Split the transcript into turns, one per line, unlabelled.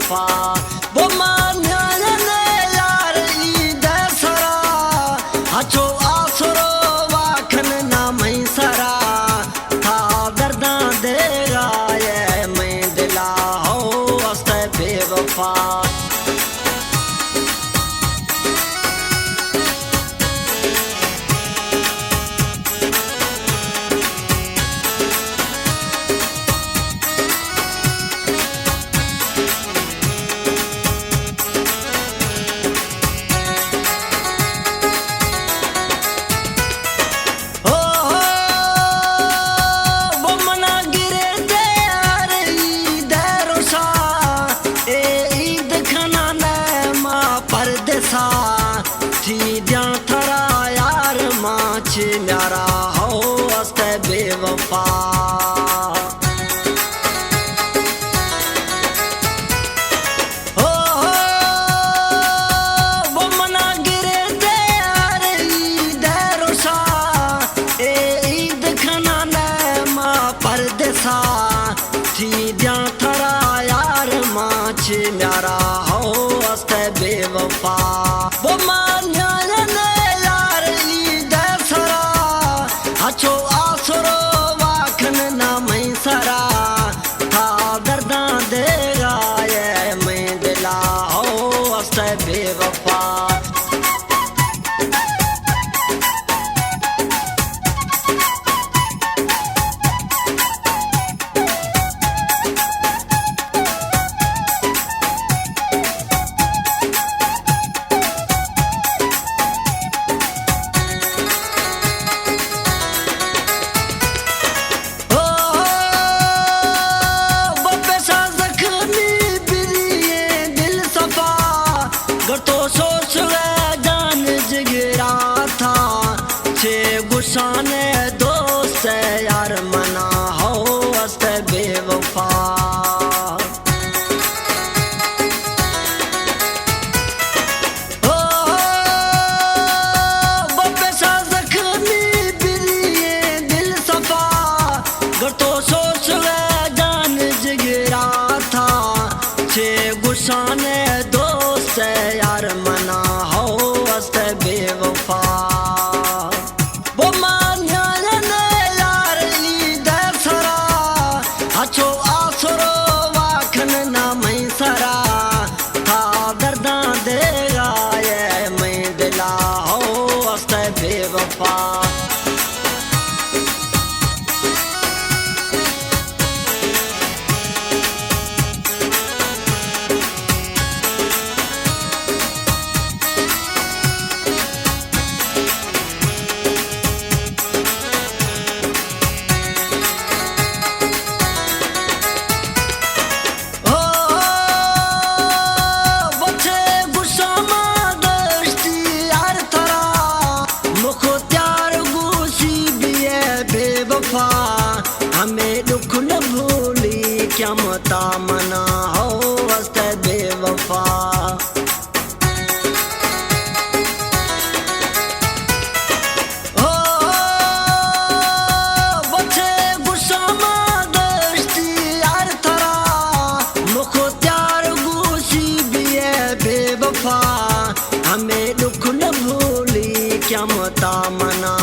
बेवफा वो मान्या ने यार ईद सरा हचो आसरो वाखन ना मई सरा था दर्दा दे राय मैं दिला हो अस्त बेवफा थरा यार माच न्यारा हो अस्त बेवफा हो वो मना गिरे दे यार ईद रोसा ए ईद खाना ने मां परदेसा थी दिया थरा यार माच न्यारा हो अस्त बेवफा वो मान्या हचो आसरो वाखन ना मई सरा था दर्दा दे गाय मैं दिला हो अस्त बेवफा तो सोच जान जिगरा था छे गुस्साने दोस्त यार मना हो अस्त बेवफा हो बपेशा जख्मी बिलिए दिल सफा गर तो सोच जान जिगरा था छे गुस्साने यार मना हो अस्त बेवफा वो मान्या ने यार ईद सरा हचो आसरो वाखन ना मई सरा था दर्दा दे गाय मैं दिला हो अस्त बेवफा हमें दुख न भूली क्या मता मना हो अस्त बेवफा हो बचे गुस्सा दस्ती यार थरा मुख त्यार गुसी भी बेवफा हमें दुख न भूली क्या मता मना